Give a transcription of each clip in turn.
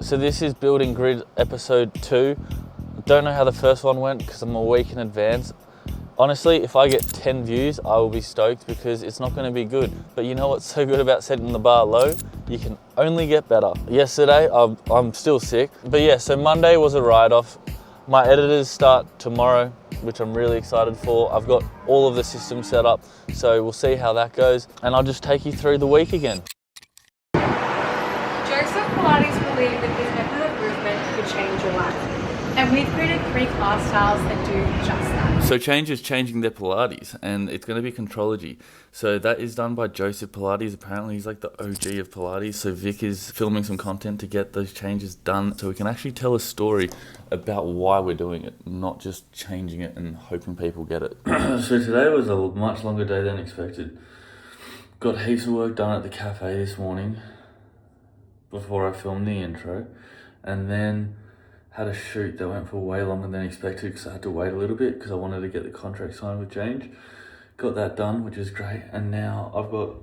So this is Building Grid episode 2. Don't know how the first one went because I'm a week in advance. Honestly, if I get 10 views, I will be stoked because it's not going to be good. But you know what's so good about setting the bar low? You can only get better. Yesterday, I'm still sick. But yeah, so Monday was a write-off. My editors start tomorrow, which I'm really excited for. I've got all of the systems set up, so we'll see how that goes. And I'll just take you through the week again. Joseph Pilates believed that his method of movement could change your life. And we've created 3 class styles that do just that. So Change is changing their Pilates, and it's going to be Contrology. So that is done by Joseph Pilates. Apparently he's like the OG of Pilates. So Vic is filming some content to get those changes done so we can actually tell a story about why we're doing it, not just changing it and hoping people get it. So today was a much longer day than expected. Got heaps of work done at the cafe this morning before I filmed the intro, and then had a shoot that went for way longer than expected because I had to wait a little bit because I wanted to get the contract signed with Change. Got that done, which is great, and now I've got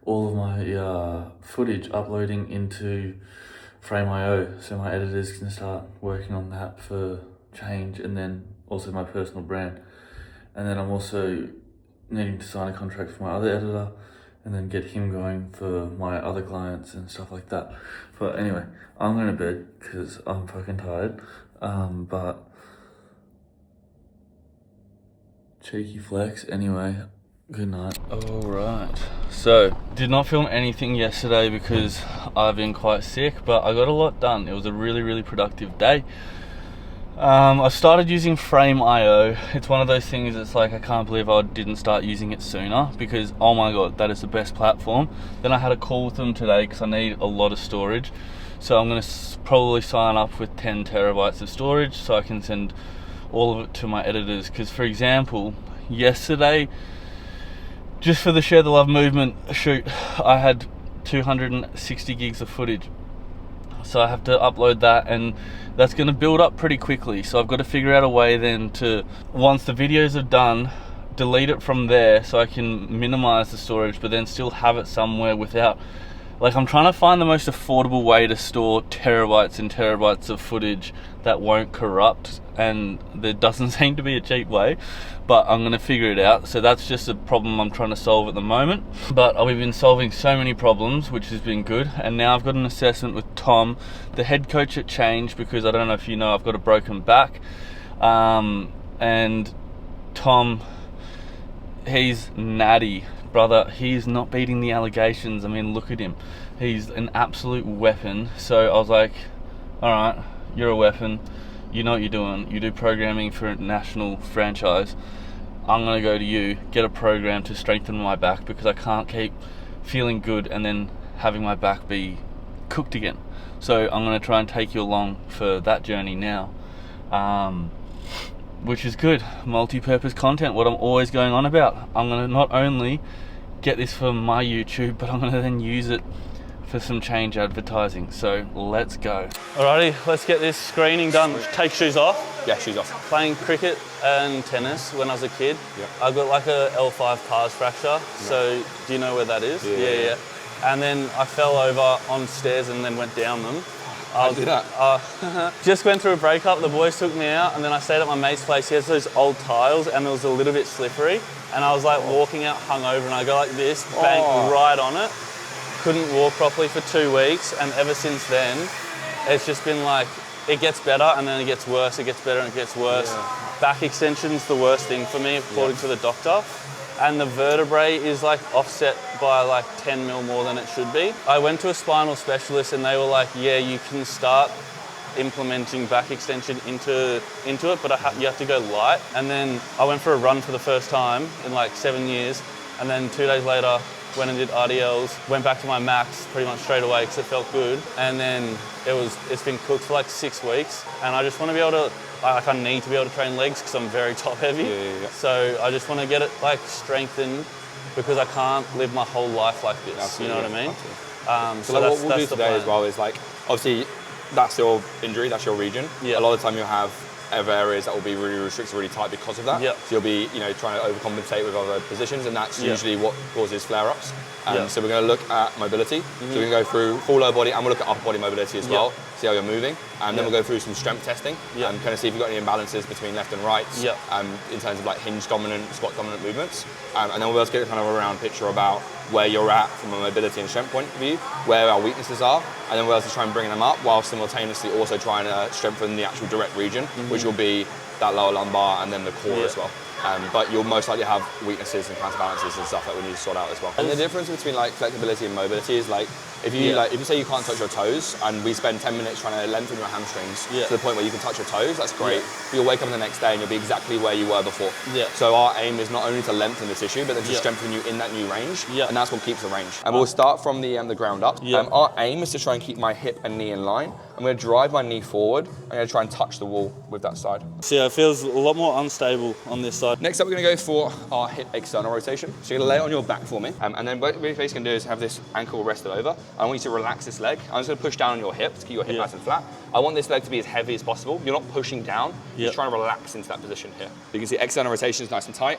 all of my footage uploading into Frame.io, so my editors can start working on that for Change, and then also my personal brand. And then I'm also needing to sign a contract for my other editor and then get him going for my other clients and stuff like that. But anyway, I'm going to bed because I'm fucking tired. But cheeky flex. Anyway, good night. Alright, so did not film anything yesterday because I've been quite sick, but I got a lot done. It was a really productive day. I started using Frame.io. It's one of those things that's like, I can't believe I didn't start using it sooner because, oh my god, that is the best platform. Then I had a call with them today because I need a lot of storage. So I'm going to probably sign up with 10 terabytes of storage so I can send all of it to my editors. Because, for example, yesterday, just for the Share the Love movement shoot, I had 260 gigs of footage. So I have to upload that, and that's going to build up pretty quickly. So I've got to figure out a way then to, once the videos are done, delete it from there so I can minimize the storage, but then still have it somewhere without, like, I'm trying to find the most affordable way to store terabytes and terabytes of footage that won't corrupt, and there doesn't seem to be a cheap way, but I'm going to figure it out. So that's just a problem I'm trying to solve at the moment. But we've been solving so many problems, which has been good. And now I've got an assessment with Tom, the head coach at Change, because I don't know if you know, I've got a broken back. And Tom, he's natty. Brother, he's not beating the allegations. I mean, look at him. He's an absolute weapon. So I was like, all right, you're a weapon. You know what you're doing. You do programming for a national franchise. I'm going to go to you, get a program to strengthen my back because I can't keep feeling good and then having my back be cooked again. So I'm going to try and take you along for that journey now, which is good. Multi-purpose content, what I'm always going on about. I'm going to not only get this for my YouTube, but I'm going to then use it for some Change advertising. So let's go. Alrighty, let's get this screening done. Take shoes off. Yeah, shoes off. Playing cricket and tennis when I was a kid. Yeah. I got like a L5 pars fracture. Yeah. So do you know where that is? Yeah. And then I fell over on stairs and then went down them. I did that. Just went through a breakup. The boys took me out, and then I stayed at my mate's place. He has those old tiles, and it was a little bit slippery. And I was like walking out hungover, and I go like this, bang right on it. Couldn't walk properly for 2 weeks, and ever since then, it's just been like, it gets better and then it gets worse, it gets better and it gets worse. Yeah. Back extension's the worst thing for me, according to the doctor. And the vertebrae is like offset by like 10 mil more than it should be. I went to a spinal specialist and they were like, yeah, you can start implementing back extension into it, but you have to go light. And then I went for a run for the first time in like 7 years, and then 2 days later, went and did RDLs, went back to my max pretty much straight away because it felt good. And then it's been cooked for like 6 weeks. And I just want to be able to, like, I need to be able to train legs because I'm very top heavy. Yeah. So I just want to get it like strengthened because I can't live my whole life like this. Absolutely. You know what I mean? So like what we'll do today as well is like, obviously that's your injury, that's your region. Yeah. A lot of the time you'll have other areas that will be really restricted, really tight because of that. Yep. So you'll be, trying to overcompensate with other positions, and that's Yep. usually what causes flare-ups. Yep. So we're going to look at mobility. So we're going to go through full lower body, and we'll look at upper body mobility as well, see how you're moving. And then we'll go through some strength testing, Yep. and kind of see if you've got any imbalances between left and right, Yep. in terms of like hinge dominant, squat dominant movements. And then we'll also get kind of a round picture about where you're at from a mobility and strength point of view, where our weaknesses are, and then we'll also try and bring them up while simultaneously also trying to strengthen the actual direct region, which will be that lower lumbar and then the core as well. But you'll most likely have weaknesses and counterbalances and stuff that we need to sort out as well. And the difference between like flexibility and mobility is like if you say you can't touch your toes and we spend 10 minutes trying to lengthen your hamstrings to the point where you can touch your toes, that's great. But you'll wake up the next day and you'll be exactly where you were before. So our aim is not only to lengthen the tissue, but then to strengthen you in that new range, and that's what keeps the range. And we'll start from the ground up. Our aim is to try and keep my hip and knee in line. I'm going to drive my knee forward. I'm going to try and touch the wall with that side. So yeah, it feels a lot more unstable on this side. Next up, we're going to go for our hip external rotation. So you're going to lay it on your back for me. And then what you're basically going to do is have this ankle rested over. I want you to relax this leg. I'm just going to push down on your hip to keep your hip nice and flat. I want this leg to be as heavy as possible. You're not pushing down. You're trying to relax into that position here. You can see external rotation is nice and tight,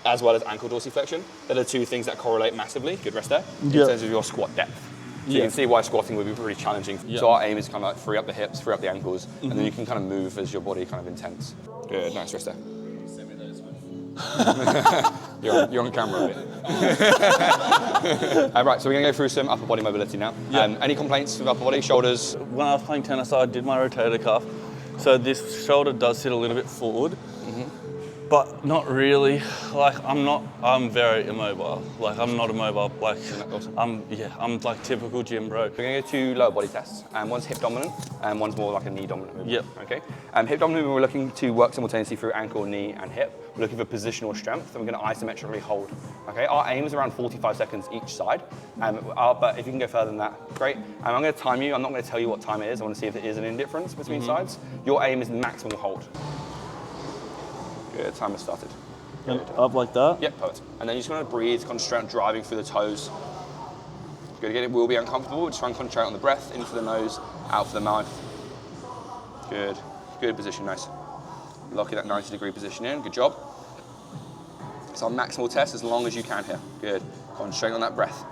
as well as ankle dorsiflexion. They're the two things that correlate massively, good rest there, in terms of your squat depth. So you can see why squatting would be pretty challenging. So our aim is kind of like free up the hips, free up the ankles, and then you can kind of move as your body kind of intense. Good, nice rest there. You're on camera a bit. Right, so we're going to go through some upper body mobility now. Any complaints with upper body, shoulders? When I was playing tennis, I did my rotator cuff. So this shoulder does sit a little bit forward, but not really. Like I'm very immobile. Like I'm not immobile. Like I'm like typical gym bro. We're going to go to lower body tests. One's hip dominant and one's more like a knee dominant movement. Okay. Hip dominant movement, we're looking to work simultaneously through ankle, knee, and hip. We're looking for positional strength, and we're going to isometrically hold. Okay. Our aim is around 45 seconds each side. But if you can go further than that, great. I'm going to time you. I'm not going to tell you what time it is. I want to see if there is an indifference between sides. Your aim is maximum hold. Good, timer started. And up like that? Yep, perfect. And then you're just going to breathe, concentrate on driving through the toes. Good, again, it will be uncomfortable. Just try and concentrate on the breath, in for the nose, out for the mouth. Good, good position, nice. Locking that 90-degree position in, good job. It's our maximal test as long as you can here. Good, concentrate on that breath.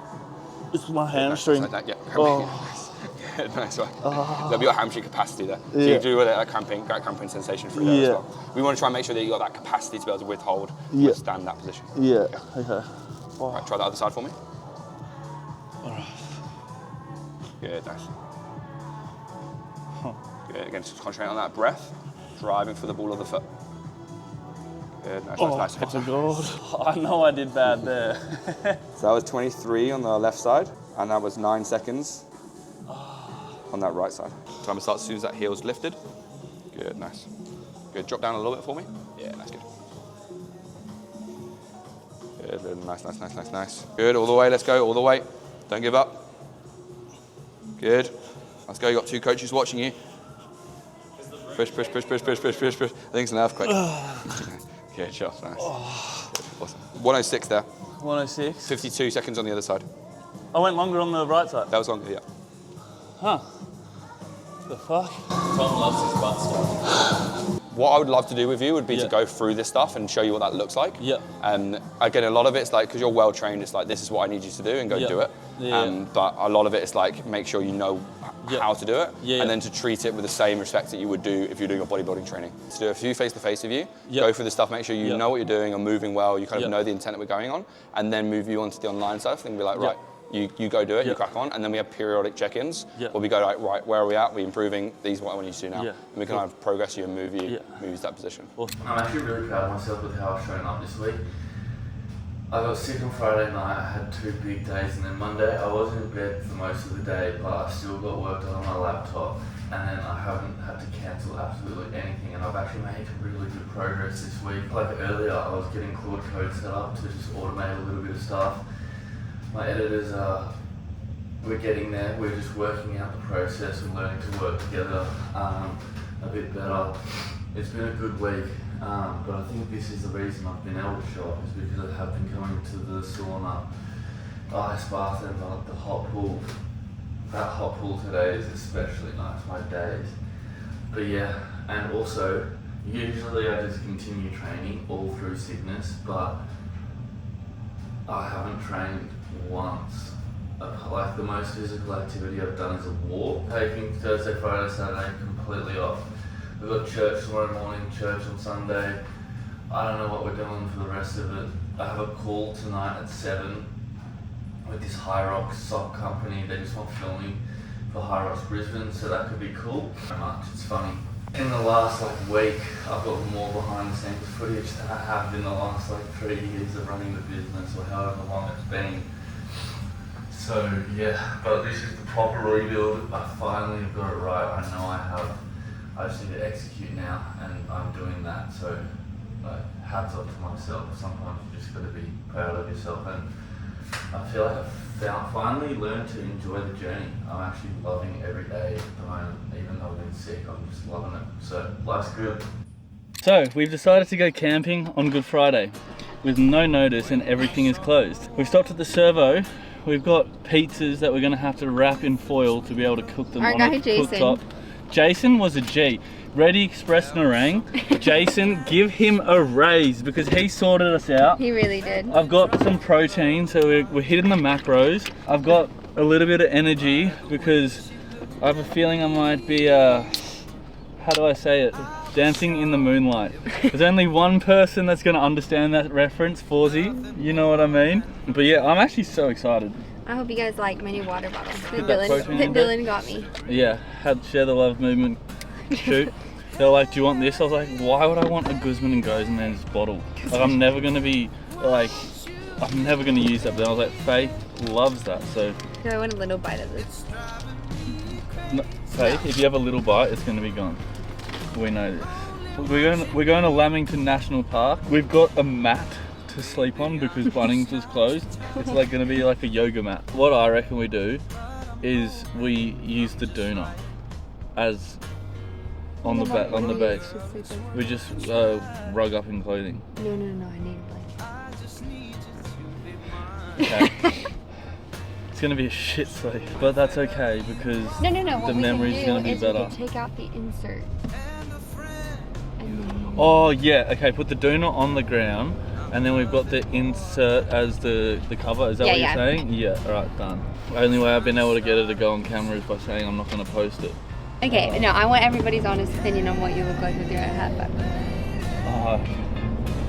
It's my hamstring. Like that, yeah. Good, nice one. There'll be your hamstring capacity there. So you do that cramping sensation through there as well. We want to try and make sure that you've got that capacity to be able to withhold, withstand that position. Okay. Right, try the other side for me. Good, nice. Good, again, just concentrate on that breath, driving for the ball of the foot. Good, nice, nice. Oh God, I know I did bad there. So that was 23 on the left side, and that was 9 seconds on that right side. Timer starts as soon as that heel's lifted. Good, nice. Good, drop down a little bit for me. Yeah, that's good. Good, nice. Good, all the way, let's go, all the way. Don't give up. Good. Let's go, you got two coaches watching you. Push. I think it's an earthquake. Good job, nice. Good, awesome. 106 there. 106. 52 seconds on the other side. I went longer on the right side. That was longer, yeah. Huh. The fuck? Tom loves his butt stuff. What I would love to do with you would be to go through this stuff and show you what that looks like. Again, a lot of it's like, because you're well trained, it's like, this is what I need you to do and go do it. But a lot of it is like, make sure you know how to do it, and then to treat it with the same respect that you would do if you're doing a bodybuilding training. To do a few face-to-face with you, go through the stuff, make sure you know what you're doing and moving well, you kind of know the intent that we're going on, and then move you onto the online stuff and be like, right, you go do it, you crack on, and then we have periodic check-ins where we go like, right, where are we at? We're improving. These are what I want you to do now, and we can kind of progress you and move you to that position. Awesome. I'm actually really proud of myself with how I've shown up this week. I got sick on Friday night, I had 2 big days, and then Monday I was in bed for most of the day, but I still got work done on my laptop, and then I haven't had to cancel absolutely anything, and I've actually made really good progress this week. Like earlier, I was getting Claude Code set up to just automate a little bit of stuff. My editors we're getting there, we're just working out the process and learning to work together a bit better. It's been a good week, but I think this is the reason I've been able to show up, is because I have been coming to the sauna, ice bath, and like the hot pool. That hot pool today is especially nice, my days. But yeah, and also Usually I just continue training all through sickness, but I haven't trained once. Like the most physical activity I've done is a walk. Taking Thursday, Friday, Saturday completely off. We've got church tomorrow morning, church on Sunday. I don't know what we're doing for the rest of it. I have a call tonight at 7 with this High Rocks sock company. They just want filming for High Rocks Brisbane, so that could be cool. Very much, it's funny. In the last week, I've got more behind the scenes footage than I have in the last 3 years of running the business, or however long it's been. So yeah, but this is the proper rebuild. I finally have got it right. I know I have. I just need to execute now, and I'm doing that. So hats off to myself. Sometimes you just got to be proud of yourself, and I feel like I've finally learned to enjoy the journey. I'm actually loving every day at the moment, even though I've been sick. I'm just loving it. So life's good. So we've decided to go camping on Good Friday with no notice and everything is closed. We've stopped at the servo. We've got pizzas that we're going to have to wrap in foil to be able to cook them on a cooktop. Jason was a G. Ready Express Narang. Jason, give him a raise because he sorted us out. He really did. I've got some protein, so we're hitting the macros. I've got a little bit of energy because I have a feeling I might be, how do I say it? Dancing in the moonlight. There's only one person that's going to understand that reference, Forzy. You know what I mean? But yeah, I'm actually so excited. I hope you guys like my new water bottle that that Dylan got me. Yeah, had Share the Love movement shoot. They're like, do you want this? I was like, why would I want a Guzman & Gosens bottle? Like, I'm never going to be I'm never going to use that. But I was like, Faith loves that, so. No, I want a little bite of this. No, Faith, if you have a little bite, it's going to be gone. We know this. We're going to Lamington National Park. We've got a mat to sleep on because Bunnings was closed. It's going to be like a yoga mat. What I reckon we do is we use the doona as on the base. We just rug up in clothing. No, I need a blanket. Okay. It's going to be a shit sleep, but that's okay because No. the memory's going to be better. We can take out the insert. And then... Oh yeah, okay, put the doona on the ground and then we've got the insert as the cover. Is that what you're saying? Yeah, alright, done. The only way I've been able to get it to go on camera is by saying I'm not going to post it. Okay, no, I want everybody's honest opinion on what you look like with your hat back.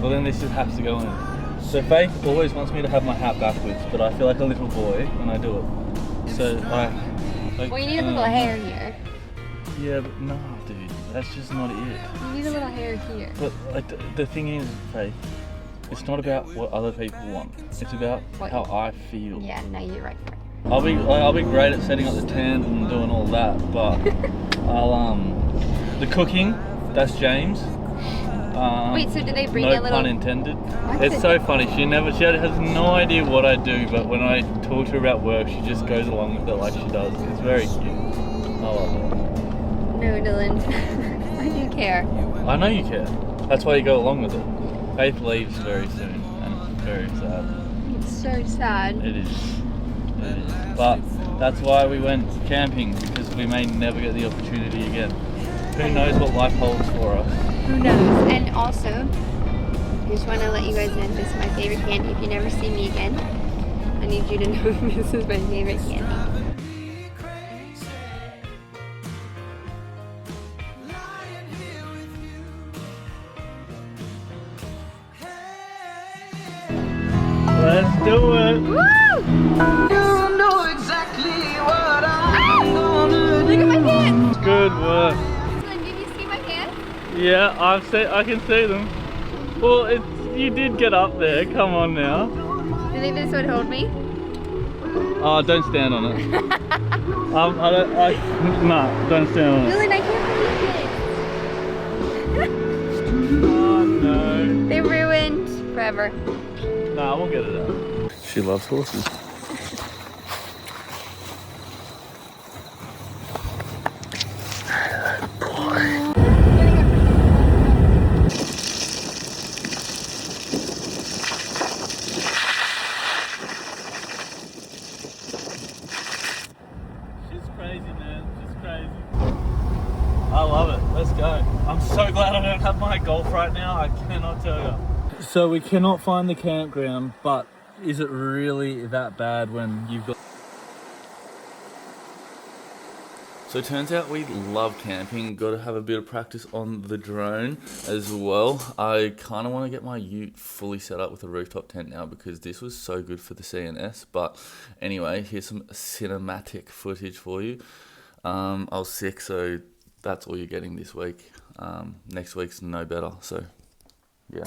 Well then this just has to go in. So Faith always wants me to have my hat backwards, but I feel like a little boy when I do it. So Well, you need a little hair here. Yeah, but no, dude, that's just not it. You need a little hair here. But the thing is, Faith, it's not about what other people want. It's about how I feel. Yeah, no, you're right. I'll be great at setting up the tent and doing all that, but the cooking, that's James. Wait, so do they bring no a little? pun intended. It's so funny. She has no idea what I do, but when I talk to her about work, she just goes along with it like she does. It's very cute. I love it. No, Dylan, I do care. I know you care. That's why you go along with it. Faith leaves very soon, and it's very sad. It's so sad. It is. But that's why we went camping, because we may never get the opportunity again. Who knows what life holds for us? Who knows? And also, I just want to let you guys know this is my favorite candy. If you never see me again, I need you to know this is my favorite candy. Let's do it! Woo! You know exactly what I'm gonna Look at my pants! Good work. Dylan, did you see my pants? Yeah, I can see them. Well, you did get up there. Come on now. Do you think this would hold me? Oh, don't stand on it. No, don't stand on it. Dylan, I can't believe Oh no. it. They're ruined forever. Nah, we'll get it out. She loves horses. She's crazy, man. She's crazy. I love it. Let's go. I'm so glad I don't have my golf right now. I cannot tell you. So we cannot find the campground, but is it really that bad when you've got... So it turns out we love camping. Got to have a bit of practice on the drone as well. I kind of want to get my ute fully set up with a rooftop tent now because this was so good for the CNS. But anyway, here's some cinematic footage for you. I was sick, so that's all you're getting this week. Next week's no better, so yeah.